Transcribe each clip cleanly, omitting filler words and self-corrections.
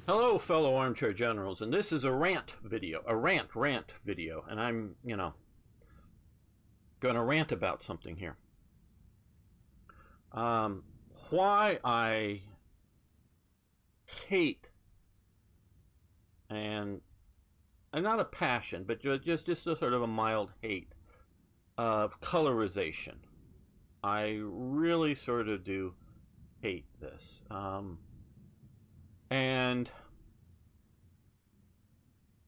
Hello, fellow armchair generals, and this is a rant video, a rant video, and I'm, going to rant about something here. Why I hate, and not a passion, but just a sort of a mild hate of colorization. I really sort of do hate this. And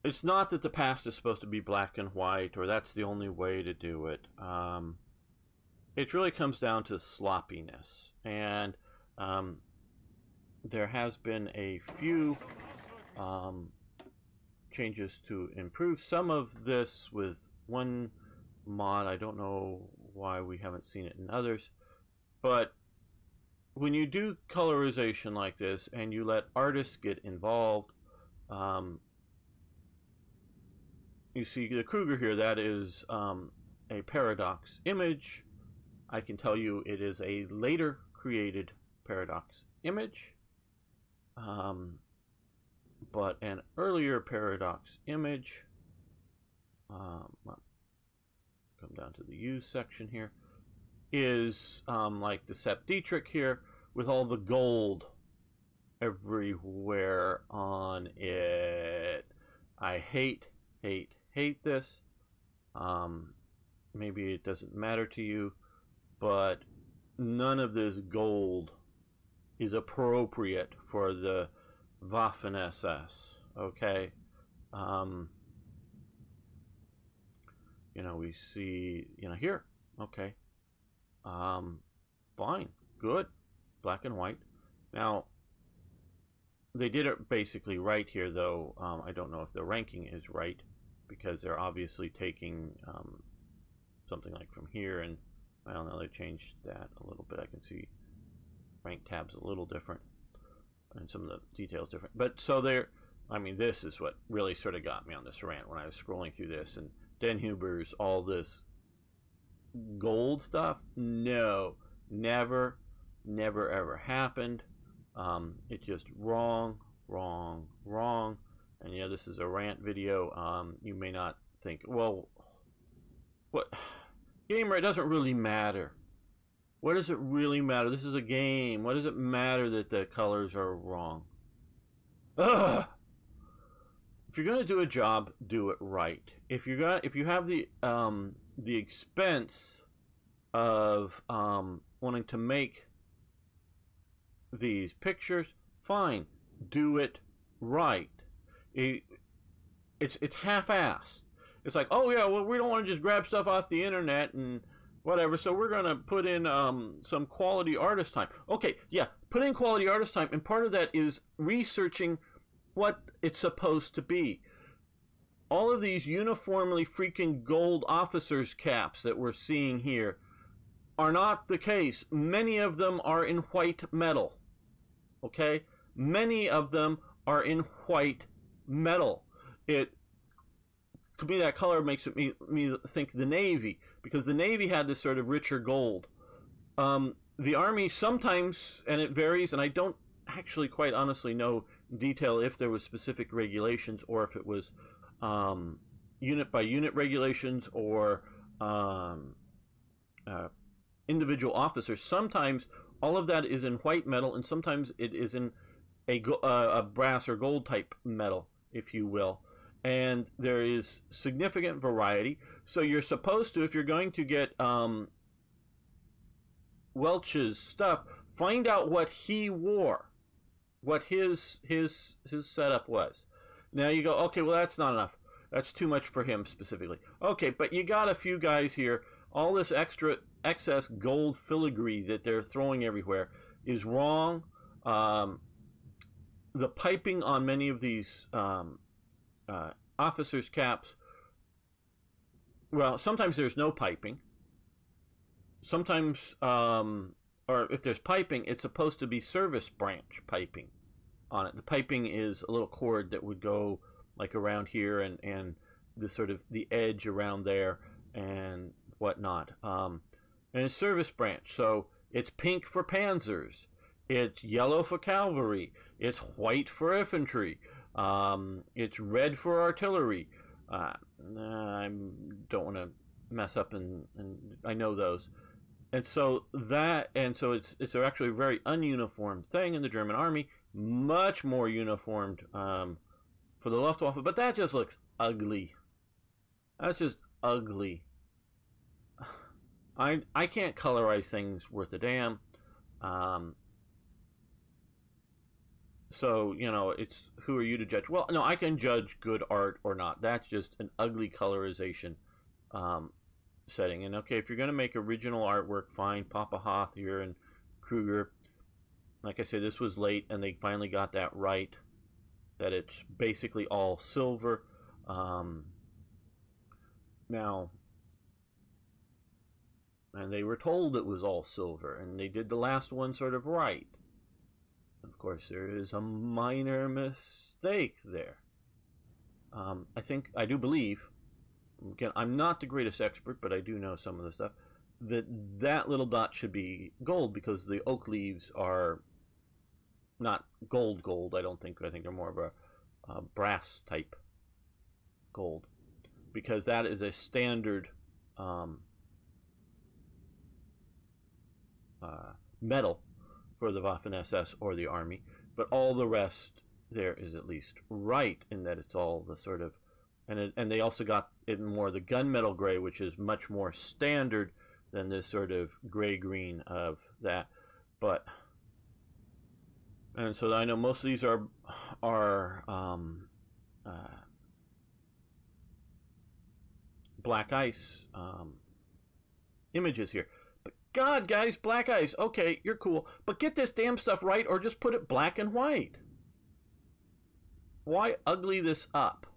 it's not that the past is supposed to be black and white, or that's the only way to do it. It really comes down to sloppiness. And there has been a few changes to improve some of this with one mod. I don't know why we haven't seen it in others. But when you do colorization like this and you let artists get involved, you see the Kruger here, that is a paradox image. I can tell you it is a later created paradox image, but an earlier paradox image, come down to the use section here, is like the Sepp Dietrich here with all the gold everywhere on it. I hate this. Maybe it doesn't matter to you, but none of this gold is appropriate for the Waffen-SS. Okay. We see, here. Okay. Fine, good, black and white. Now, they did it basically right here, though. I don't know if the ranking is right, because they're obviously taking something like from here, and I don't know, they changed that a little bit. I can see rank tabs a little different, and some of the details different. But so there, this is what really sort of got me on this rant when I was scrolling through this, and Den Huber's all this gold stuff. No, never ever happened. It's just wrong. And yeah, this is a rant video. You may not think, well, what, gamer, it doesn't really matter. What does it really matter? This is a game. What does it matter that the colors are wrong? Ugh. If you're gonna do a job, do it right. If you have the expense of wanting to make these pictures, fine, do it right. It's half-assed. It's like, oh yeah, well, we don't want to just grab stuff off the internet and whatever, so we're gonna put in some quality artist time. Okay, yeah, put in quality artist time, and part of that is researching what it's supposed to be. All of these uniformly freaking gold officers' caps that we're seeing here are not the case. Many of them are in white metal. Okay? Many of them are in white metal. To me, that color makes me think the Navy, because the Navy had this sort of richer gold. The Army sometimes, and it varies, and I don't actually quite honestly know in detail if there was specific regulations or if it was unit by unit regulations or individual officers. Sometimes all of that is in white metal, and sometimes it is in a brass or gold type metal, if you will. And there is significant variety. So you're supposed to, if you're going to get Welch's stuff, find out what he wore, what his setup was. Now you go, okay, well, that's not enough. That's too much for him specifically. Okay, but you got a few guys here. All this excess gold filigree that they're throwing everywhere is wrong. The piping on many of these officers' caps, well, sometimes there's no piping. Sometimes, or if there's piping, it's supposed to be service branch piping on it. The piping is a little cord that would go like around here and the sort of the edge around there and whatnot. And it's service branch, so it's pink for Panzers. It's yellow for cavalry. It's white for infantry. It's red for artillery. I don't want to mess up, and I know those. And so it's actually a very ununiform thing in the German army. Much more uniformed for the Luftwaffe, but that just looks ugly. That's just ugly. I can't colorize things worth a damn. So, you know, it's who are you to judge? Well, no, I can judge good art or not. That's just an ugly colorization setting. And okay, if you're going to make original artwork, fine. Papa Hoth here and Kruger. Like I said, this was late, and they finally got that right. That it's basically all silver. Now, and they were told it was all silver, and they did the last one sort of right. Of course, there is a minor mistake there. I do believe, again, I'm not the greatest expert, but I do know some of the stuff, that little dot should be gold because the oak leaves are not gold, I don't think. I think they're more of a brass type gold, because that is a standard metal for the Waffen-SS or the army, but all the rest there is at least right in that it's all the sort of, and they also got it more the gunmetal gray, which is much more standard than this sort of gray-green of that. But, and so I know most of these are BlackICE images here. But God, guys, BlackICE, okay, you're cool, but get this damn stuff right, or just put it black and white. Why ugly this up?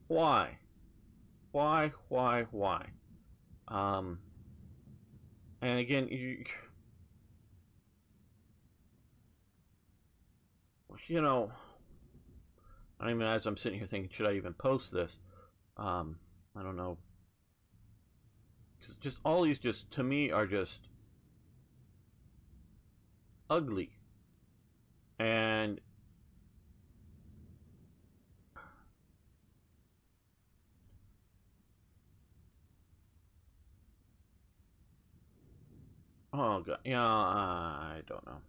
Why? Why? And again, you know, I mean, as I'm sitting here thinking, should I even post this? I don't know. Just all these, just to me, are just ugly. And oh god, yeah, I don't know.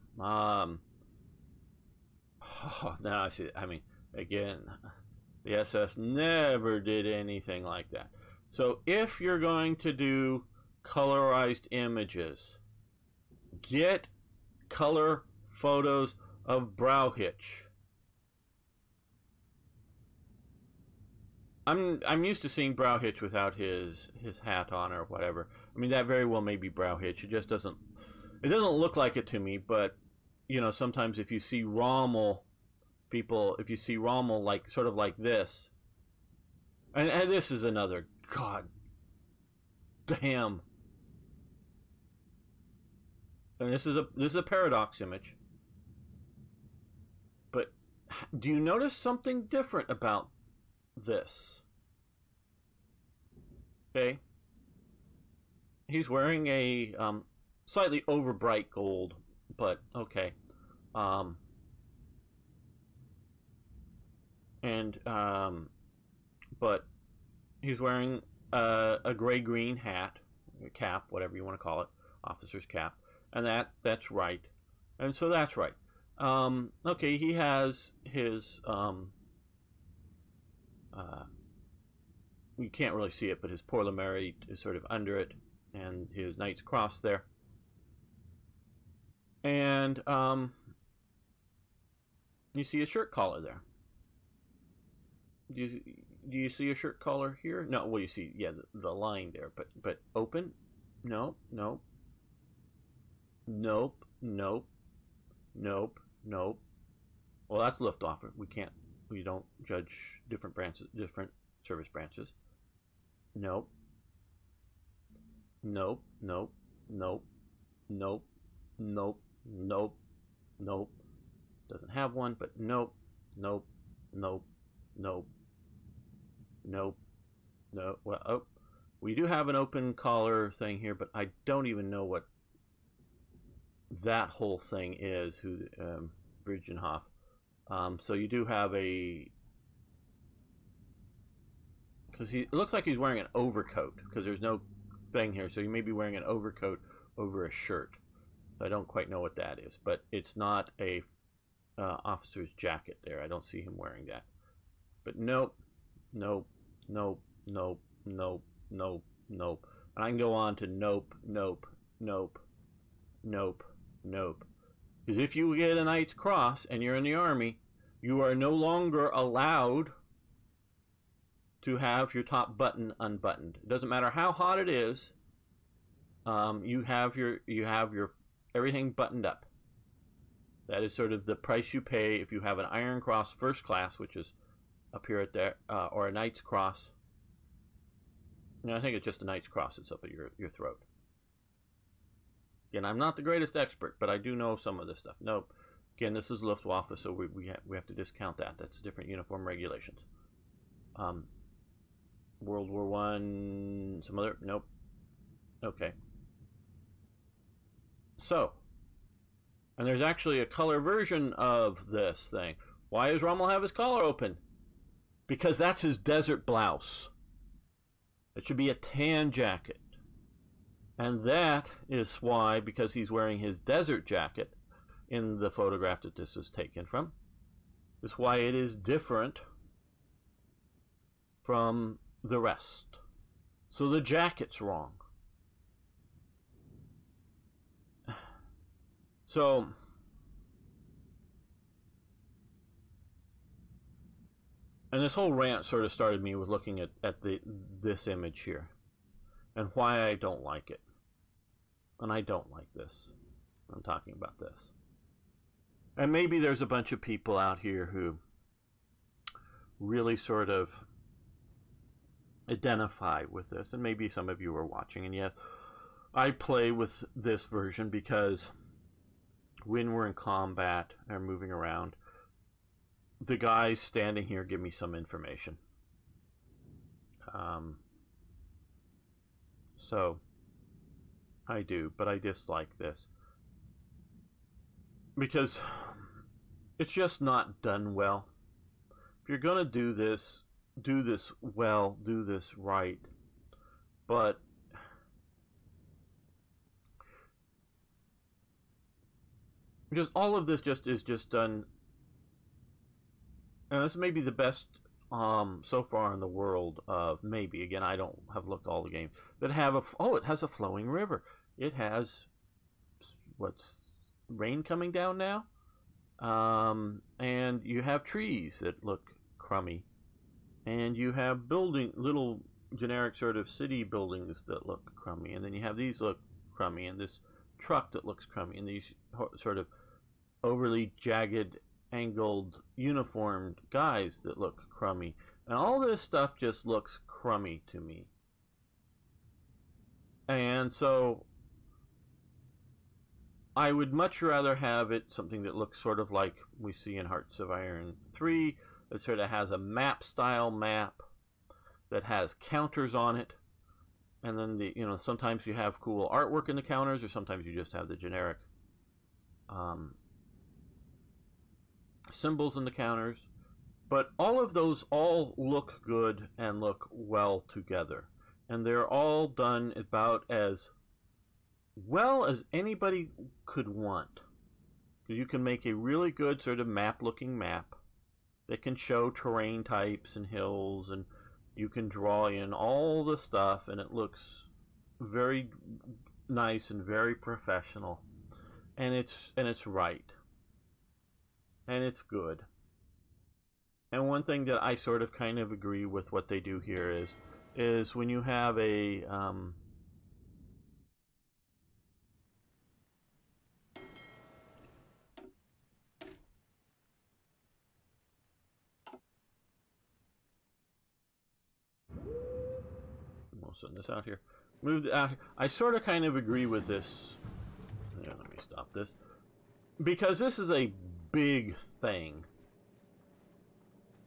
Now I see. I mean, again, the SS never did anything like that. So if you're going to do colorized images, get color photos of Brauhitsch. I'm used to seeing Brauhitsch without his hat on or whatever. I mean, that very well may be Brauhitsch. It just doesn't look like it to me. But you know, sometimes if you see Rommel, if you see Rommel like sort of like this, and this is another, god damn, and this is a paradox image. But do you notice something different about this? Okay, he's wearing a slightly over bright gold, but okay. But he's wearing a gray-green hat, a cap, whatever you want to call it, officer's cap, and that's right, and so that's right. Okay, he has his you can't really see it, but his Pour le Mérite is sort of under it, and his Knight's Cross there. And you see a shirt collar there. Do you see a shirt collar here? No, well, you see, yeah, the line there, but open? No, no. Nope, nope, nope, nope. Well, that's Luftwaffe. We don't judge different branches, different service branches. Nope. Nope, nope, nope, nope, nope, nope, nope. Doesn't have one, but nope, nope, nope, nope, nope, no. Well, oh, we do have an open collar thing here, but I don't even know what. that whole thing is, who Bridgenhoff. So you do have a, because it looks like he's wearing an overcoat, because there's no thing here, so you may be wearing an overcoat over a shirt. I don't quite know what that is, but it's not a officer's jacket there. I don't see him wearing that. But nope, nope, nope, nope, nope, nope, nope. And I can go on to nope, nope, nope, nope, nope. Because if you get a Knight's Cross and you're in the Army, you are no longer allowed to have your top button unbuttoned. It doesn't matter how hot it is. You have your everything buttoned up. That is sort of the price you pay if you have an Iron Cross First Class, which is up here at there, or a Knight's Cross. No, I think it's just a Knight's Cross that's up at your throat. Again, I'm not the greatest expert, but I do know some of this stuff. Nope. Again, this is Luftwaffe, so we have to discount that. That's different uniform regulations. World War I, some other, nope. Okay. So, and there's actually a color version of this thing. Why does Rommel have his collar open? Because that's his desert blouse. It should be a tan jacket. And that is why, because he's wearing his desert jacket in the photograph that this was taken from, is why it is different from the rest. So the jacket's wrong. So, and this whole rant sort of started me with looking at this image here and why I don't like it. And I don't like this. I'm talking about this. And maybe there's a bunch of people out here who really sort of identify with this, and maybe some of you are watching, and yet I play with this version because when we're in combat or moving around, the guys standing here give me some information. So I do, but I dislike this because it's just not done well. If you're gonna do this well, do this right. But because all of this is just done, and this may be the best so far in the world of, maybe, again, I don't have looked all the games that have it has a flowing river. It has, what's, rain coming down now? And you have trees that look crummy. And you have little generic sort of city buildings that look crummy. And then you have these look crummy, and this truck that looks crummy, and these sort of overly jagged, angled, uniformed guys that look crummy. And all this stuff just looks crummy to me. And so I would much rather have it something that looks sort of like we see in Hearts of Iron 3. It sort of has a map style map that has counters on it. And then sometimes you have cool artwork in the counters, or sometimes you just have the generic symbols in the counters. But all of those all look good and look well together. And they're all done about as well as anybody could want. Because you can make a really good sort of map-looking map that can show terrain types and hills, and you can draw in all the stuff, and it looks very nice and very professional. And it's right. And it's good. And one thing that I sort of kind of agree with what they do here is when you have a I'll send this out here. Move it out here. I sort of kind of agree with this. Yeah, let me stop this. Because this is a big thing.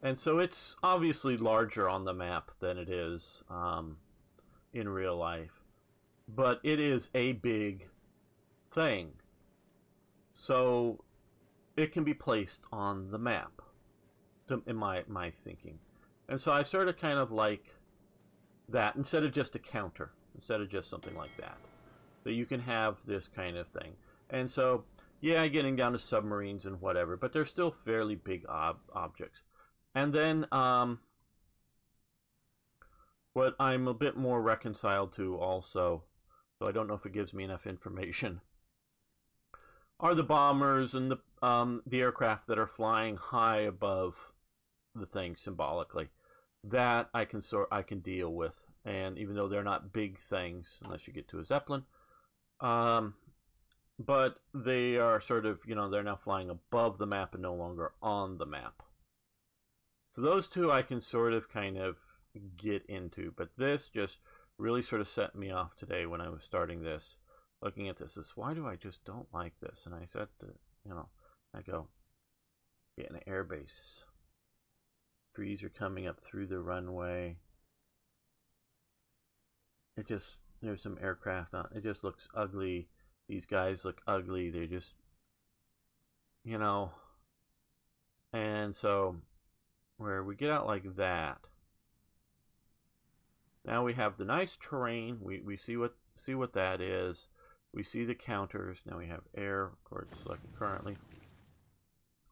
And so it's obviously larger on the map than it is in real life. But it is a big thing. so it can be placed on the map, in my thinking. And so I sort of kind of like that instead of just a counter, instead of just something like that. That you can have this kind of thing. And so, yeah, getting down to submarines and whatever, but they're still fairly big objects. And then what I'm a bit more reconciled to also, so I don't know if it gives me enough information, are the bombers and the aircraft that are flying high above the thing symbolically. That I can deal with, and even though they're not big things unless you get to a Zeppelin, but they are sort of, you know, they're now flying above the map and no longer on the map. So those two I can sort of kind of get into, but this just really sort of set me off today when I was starting this, looking at this. Why do I just don't like this? And I said, I go, get an airbase. Trees are coming up through the runway. It just, there's some aircraft on it. Just looks ugly. These guys look ugly. They just, you know. And so where we get out like that, now we have the nice terrain. We see what that is. We see the counters. Now we have air, of course, selected currently.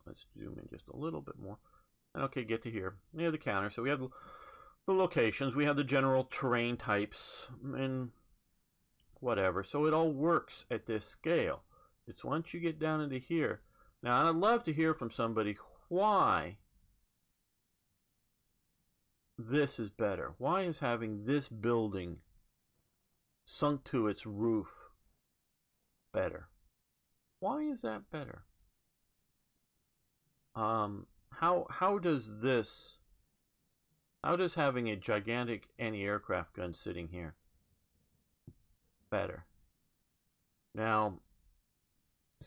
Let's zoom in just a little bit more. And okay, get to here. We have the counter. So we have the locations. We have the general terrain types and whatever. So it all works at this scale. It's once you get down into here. Now, I'd love to hear from somebody why this is better. Why is having this building sunk to its roof better? Why is that better? How does having a gigantic anti-aircraft gun sitting here better? Now,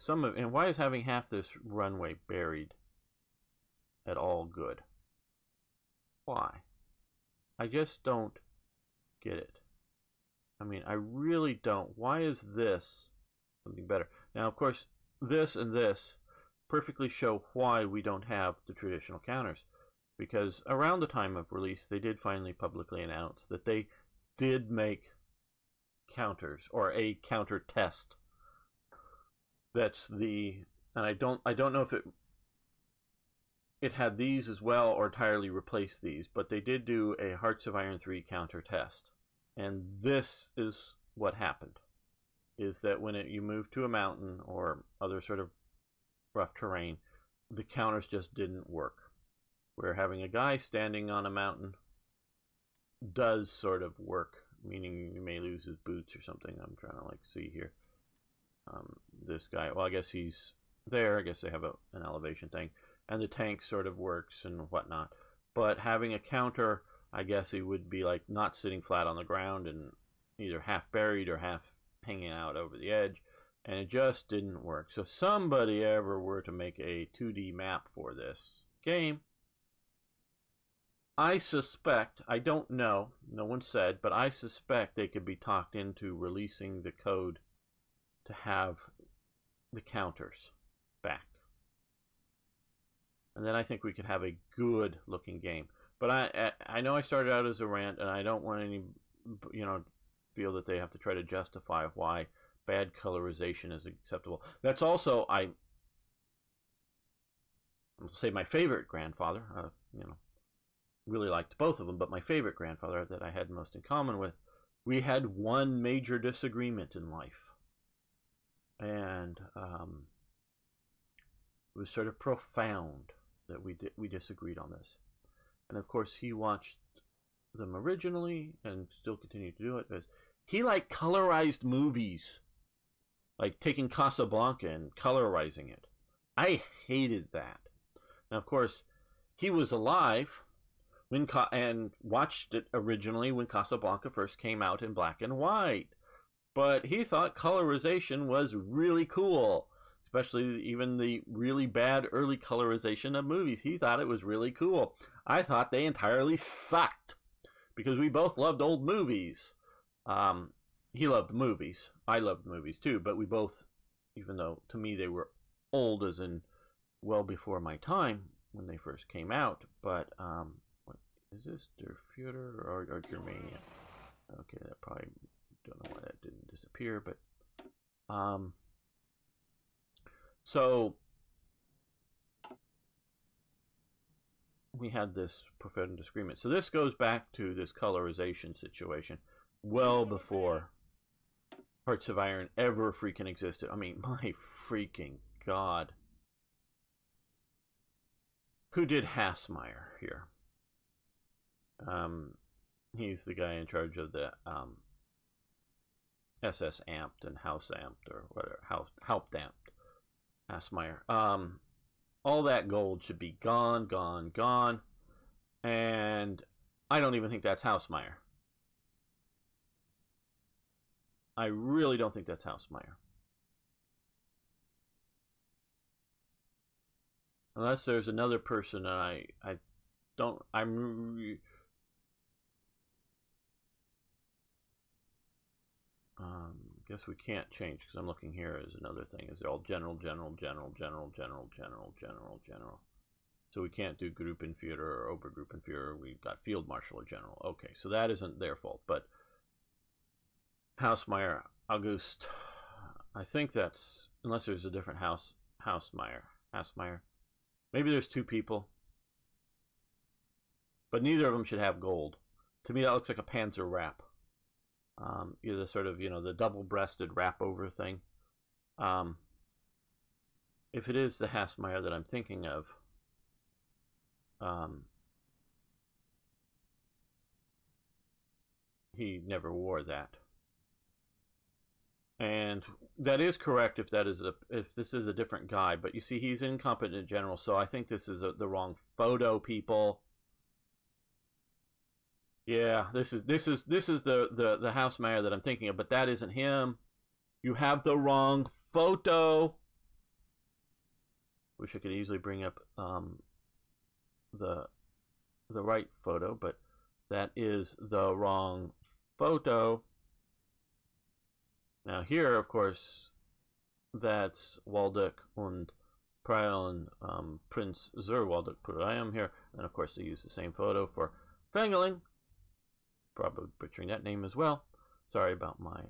and why is having half this runway buried at all good? Why? I just don't get it. I mean, I really don't. Why is this something better? Now, of course, this and this perfectly show why we don't have the traditional counters, because around the time of release they did finally publicly announce that they did make counters, or a counter test. That's the, and I don't know if it had these as well or entirely replaced these, but they did do a Hearts of Iron 3 counter test, and this is what happened, is that when you move to a mountain or other sort of rough terrain, the counters just didn't work. Where having a guy standing on a mountain does sort of work, meaning you may lose his boots or something. I'm trying to see here. This guy, well, I guess he's there. I guess they have an elevation thing, and the tank sort of works and whatnot. But having a counter, I guess he would be like not sitting flat on the ground and either half buried or half hanging out over the edge. And it just didn't work. So somebody ever were to make a 2D map for this game, I suspect, I don't know, no one said, but I suspect they could be talked into releasing the code to have the counters back. And then I think we could have a good looking game. But I know I started out as a rant, and I don't want any, feel that they have to try to justify why bad colorization is acceptable. That's also, I'll say my favorite grandfather, really liked both of them, but my favorite grandfather that I had most in common with, we had one major disagreement in life. And it was sort of profound that we disagreed on this. And of course, he watched them originally and still continued to do it. He liked colorized movies. Like taking Casablanca and colorizing it. I hated that. Now, of course, he was alive and watched it originally when Casablanca first came out in black and white. But he thought colorization was really cool, especially even the really bad early colorization of movies. He thought it was really cool. I thought they entirely sucked because we both loved old movies. He loved movies. I loved movies too, but we both, even though to me they were old as in well before my time when they first came out, but what is this, Derfuter or Germania? Okay, that probably, don't know why that didn't disappear, but so we had this profound disagreement. So this goes back to this colorization situation well before Hearts of Iron ever freaking existed. I mean, my freaking God. Who did Hassmeyer here? He's the guy in charge of the SS Amped and House Amped, or whatever, Haupt Amped. Hassmeyer. All that gold should be gone, gone, gone. And I don't even think that's Hausmeyer. I really don't think that's Hausmeyer. Unless there's another person, and I don't, guess we can't change because I'm looking here as another thing. Is all general. So we can't do Gruppenführer or Obergruppenführer. We've got Field Marshal or General. Okay, so that isn't their fault. But Hausmeyer, August, I think that's, unless there's a different Hausmeyer. Maybe there's two people. But neither of them should have gold. To me, that looks like a Panzer wrap. Either sort of, the double-breasted wrap over thing. If it is the Hassmeyer that I'm thinking of, he never wore that. And that is correct if this is a different guy, but you see he's incompetent general, so I think this is the wrong photo, people. Yeah, this is the Hausmeyer that I'm thinking of, but that isn't him. You have the wrong photo. Wish I could easily bring up the right photo, but that is the wrong photo. Now here, of course, that's Waldeck and Preil and Prince Zur Waldeck Preil here, and of course they use the same photo for Fengeling. Probably butchering that name as well. Sorry about my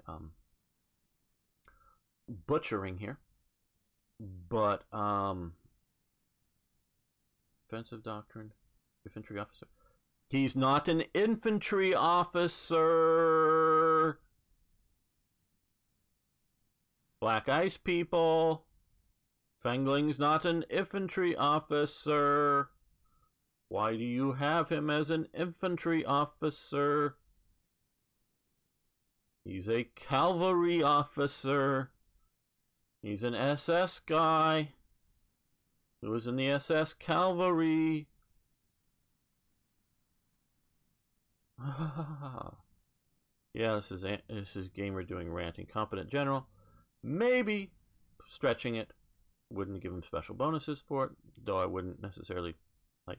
butchering here. But offensive doctrine, infantry officer. He's not an infantry officer. BlackICE people. Fengeling's not an infantry officer. Why do you have him as an infantry officer? He's a cavalry officer. He's an SS guy who was in the SS cavalry. Yeah, this is Gamer doing Rant. Incompetent general. Maybe stretching it. Wouldn't give him special bonuses for it, though I wouldn't necessarily like.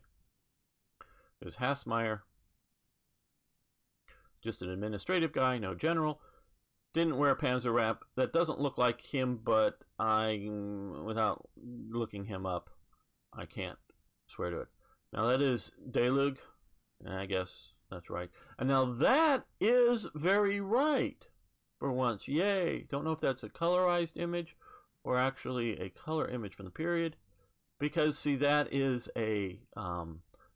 There's Hassmeyer. Just an administrative guy, no general. Didn't wear a Panzer wrap. That doesn't look like him, but without looking him up, I can't swear to it. Now that is Delug, and I guess that's right. And now that is very right for once. Yay! Don't know if that's a colorized image or actually a color image from the period, because see, that is a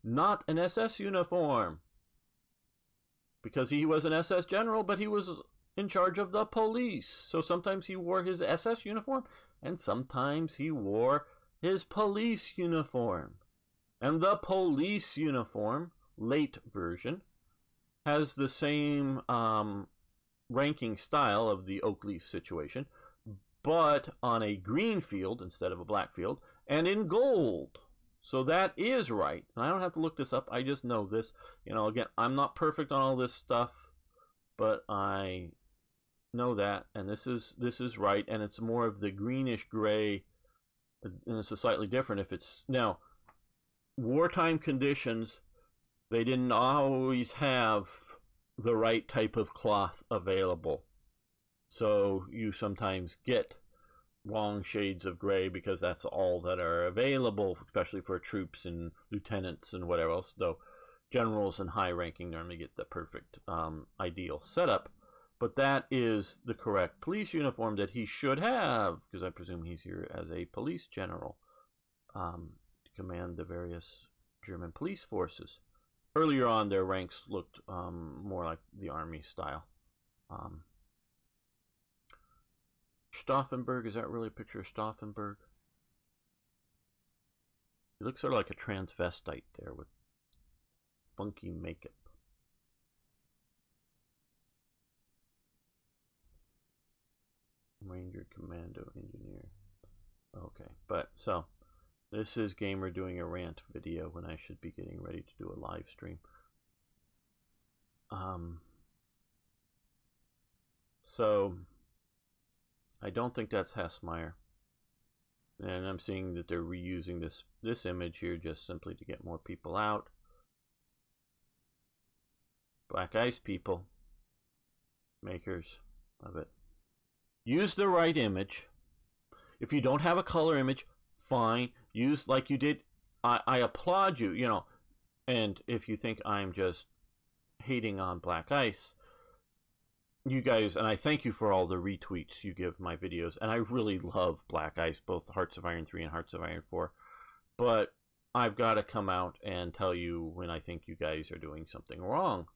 not an SS uniform, because he was an SS general, but he was in charge of the police. So sometimes he wore his SS uniform, and sometimes he wore his police uniform. And the police uniform, late version, has the same ranking style of the oak leaf situation, but on a green field instead of a black field, and in gold. So that is right. And I don't have to look this up. I just know this. Again, I'm not perfect on all this stuff, but I know that, and this is right, and it's more of the greenish gray, and it's a slightly different if it's now wartime conditions. They didn't always have the right type of cloth available, so you sometimes get long shades of gray because that's all that are available, especially for troops and lieutenants and whatever else, though generals and high ranking normally get the perfect ideal setup. But that is the correct police uniform that he should have, because I presume he's here as a police general to command the various German police forces. Earlier on, their ranks looked more like the army style. Stauffenberg, is that really a picture of Stauffenberg? He looks sort of like a transvestite there with funky makeup. Ranger, Commando, Engineer. Okay, but so this is Gamer doing a rant video when I should be getting ready to do a live stream. So I don't think that's Hessmeyer, and I'm seeing that they're reusing this image here just simply to get more people out. BlackICE people, makers of it, use the right image. If you don't have a color image, fine, use like you did. I applaud you, you know. And if you think I'm just hating on BlackICE, you guys, and I thank you for all the retweets you give my videos, and I really love BlackICE, both Hearts of Iron 3 and Hearts of Iron 4, but I've got to come out and tell you when I think you guys are doing something wrong.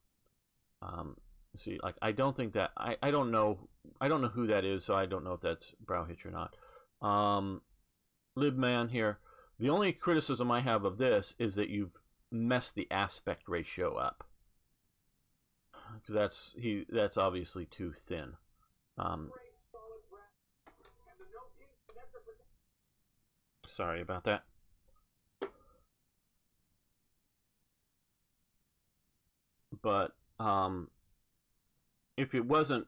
See, like, I don't think that, I don't know who that is, so I don't know if that's Browhitch or not. Libman here, the only criticism I have of this is that you've messed the aspect ratio up, because that's obviously too thin. Sorry about that. But if it wasn't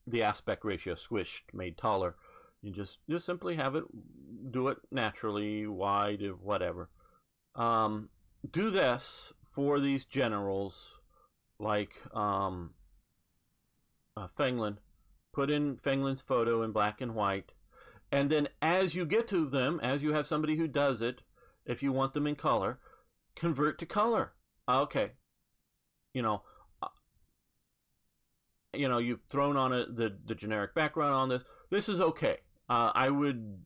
the aspect ratio squished, made taller, you just simply have it, do it naturally, wide, whatever. Do this for these generals like Fenglin. Put in Fenglin's photo in black and white, and then as you get to them, as you have somebody who does it, if you want them in color, convert to color. Okay, you know, you've thrown on it the generic background on this. This is okay. I would,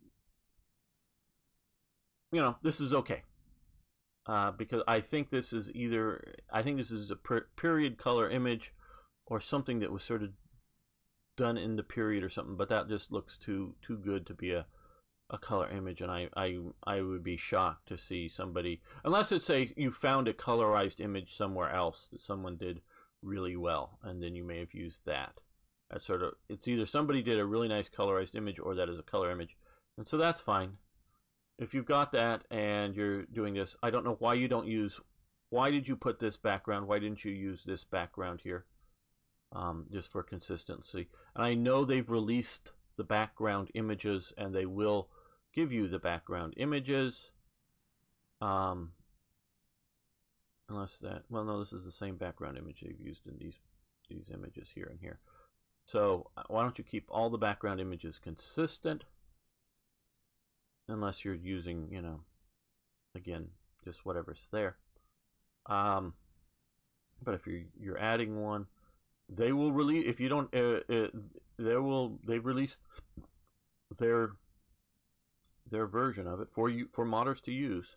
this is okay. Because I think this is a period color image or something that was sort of done in the period or something, but that just looks too good to be a color image, and I would be shocked to see somebody, unless it's you found a colorized image somewhere else that someone did really well, and then you may have used that. That's sort of, it's either somebody did a really nice colorized image or that is a color image, and so that's fine. If you've got that and you're doing this, I don't know why you don't use, why did you put this background? Why didn't you use this background here? Just for consistency. And I know they've released the background images, and they will give you the background images. Unless that, well, no, this is the same background image they've used in these images here and here. So why don't you keep all the background images consistent? Unless you're using, again, just whatever's there. But if you're adding one, they will release, if you don't, they've released their version of it for you, for modders to use.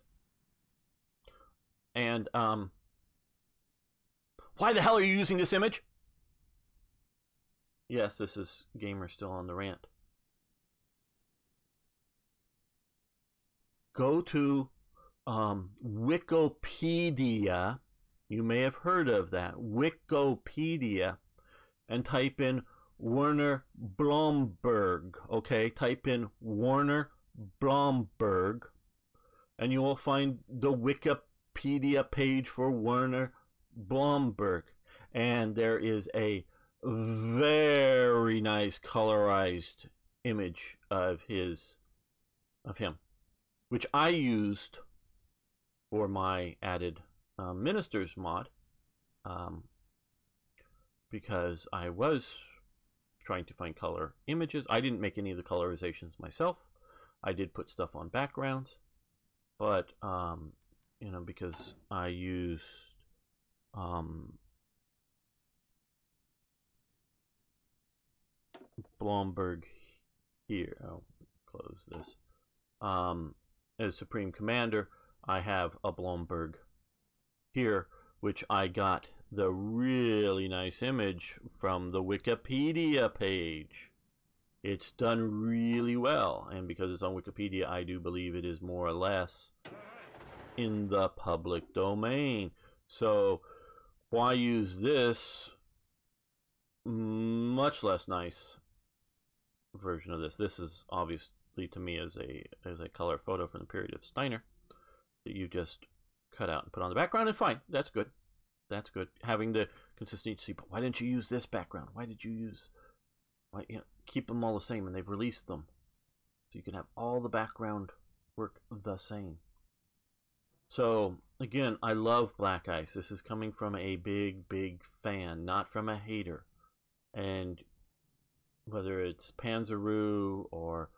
And why the hell are you using this image? Yes, this is Gamer still on the rant. Go to Wikipedia. You may have heard of that. Wikipedia. And type in Werner Blomberg. Okay, type in Werner Blomberg, and you will find the Wikipedia page for Werner Blomberg. And there is a very nice colorized image of him, which I used for my added ministers mod, because I was trying to find color images. I didn't make any of the colorizations myself. I did put stuff on backgrounds, but you know, because I used Blomberg here. I'll close this. As Supreme Commander, I have a Blomberg here, which I got the really nice image from the Wikipedia page. It's done really well, and because it's on Wikipedia, I do believe it is more or less in the public domain. So why use this much less nice version of this? This is obviously, to me, as a color photo from the period of Steiner that you just cut out and put on the background, and fine, that's good. That's good. Having the consistency, but why didn't you use this background? Why did you use, why, you know, keep them all the same, and they've released them. So you can have all the background work the same. So again, I love BlackICE. This is coming from a big, big fan, not from a hater. And whether it's Panzeroo or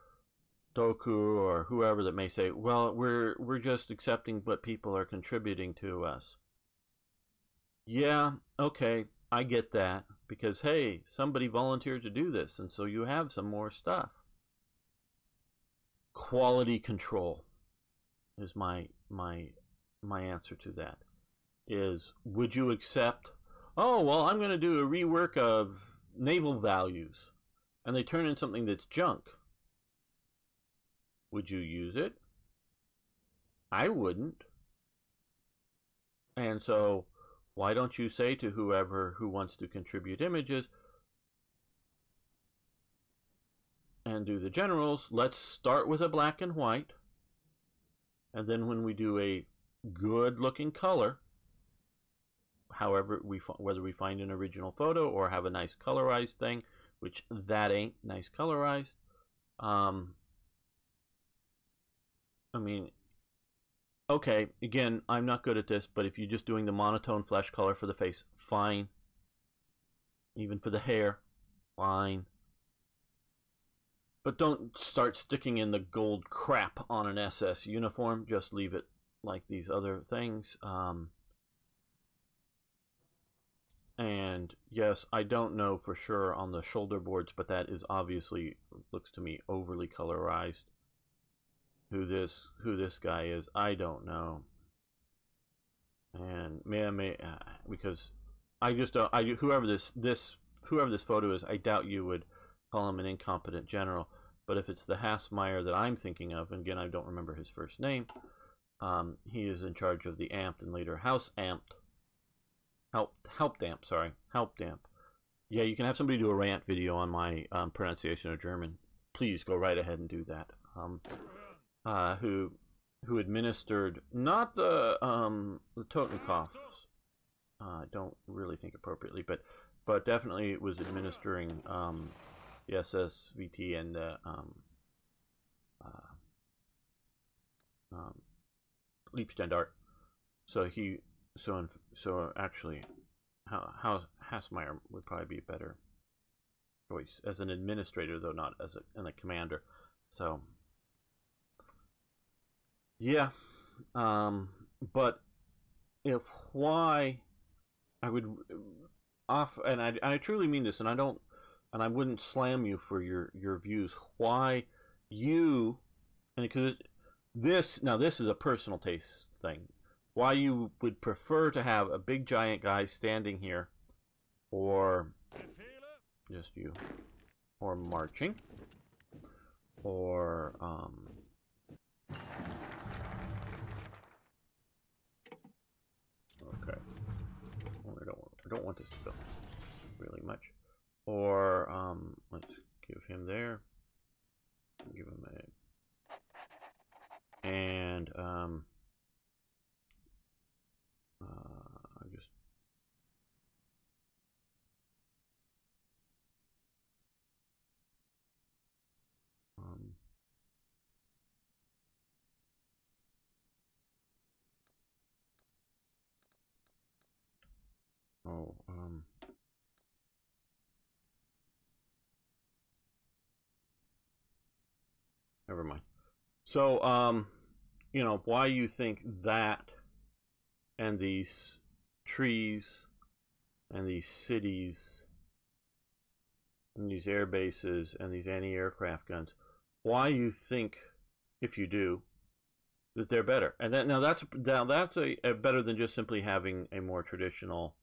Doku or whoever that may say, well, we're just accepting what people are contributing to us. Yeah, okay, I get that, because hey, somebody volunteered to do this, and so you have some more stuff. Quality control is my answer to that. Is, would you accept, oh, well, I'm going to do a rework of naval values, and they turn in something that's junk? Would you use it? I wouldn't. And so why don't you say to whoever who wants to contribute images and do the generals, let's start with a black and white, and then when we do a good looking color, however whether we find an original photo or have a nice colorized thing, which that ain't nice colorized, I mean, okay, again, I'm not good at this, but if you're just doing the monotone flesh color for the face, fine. Even for the hair, fine. But don't start sticking in the gold crap on an SS uniform. Just leave it like these other things. And yes, I don't know for sure on the shoulder boards, but that is obviously, looks to me, overly colorized. Who this guy is, I don't know. And because I just don't, whoever this photo is, I doubt you would call him an incompetent general. But if it's the Hassmeyer that I'm thinking of, and again, I don't remember his first name, he is in charge of the Amped and later House Amped. Hauptamp, sorry. Hauptamp. Yeah, you can have somebody do a rant video on my pronunciation of German. Please go right ahead and do that. Who administered, not the Totenkopfs, I don't really think appropriately, but definitely it was administering the SSVT and the Liebstandart. So actually, Hassmeyer would probably be a better choice as an administrator, though not as a commander. So yeah, but if why I would and I truly mean this, and I wouldn't slam you for your views. Why you, and because this is a personal taste thing. Why you would prefer to have a big giant guy standing here, or just you, or marching, or okay, well, I don't want this to go really much, or let's give him there, give him a, and I just never mind. So, you know, why you think that and these trees and these cities and these air bases and these anti-aircraft guns, why you think, if you do, that they're better. And then now that's a better than just simply having a more traditional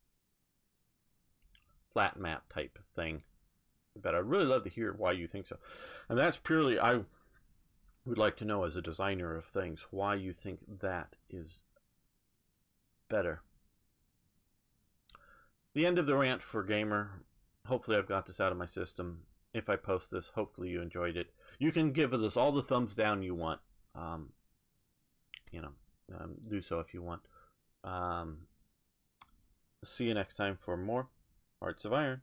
flat map type thing. But I'd really love to hear why you think so. And that's purely, I would like to know as a designer of things, why you think that is better. The end of the rant for Gamer. Hopefully I've got this out of my system. If I post this, hopefully you enjoyed it. You can give this all the thumbs down you want. You know, do so if you want. See you next time for more Hearts of Iron.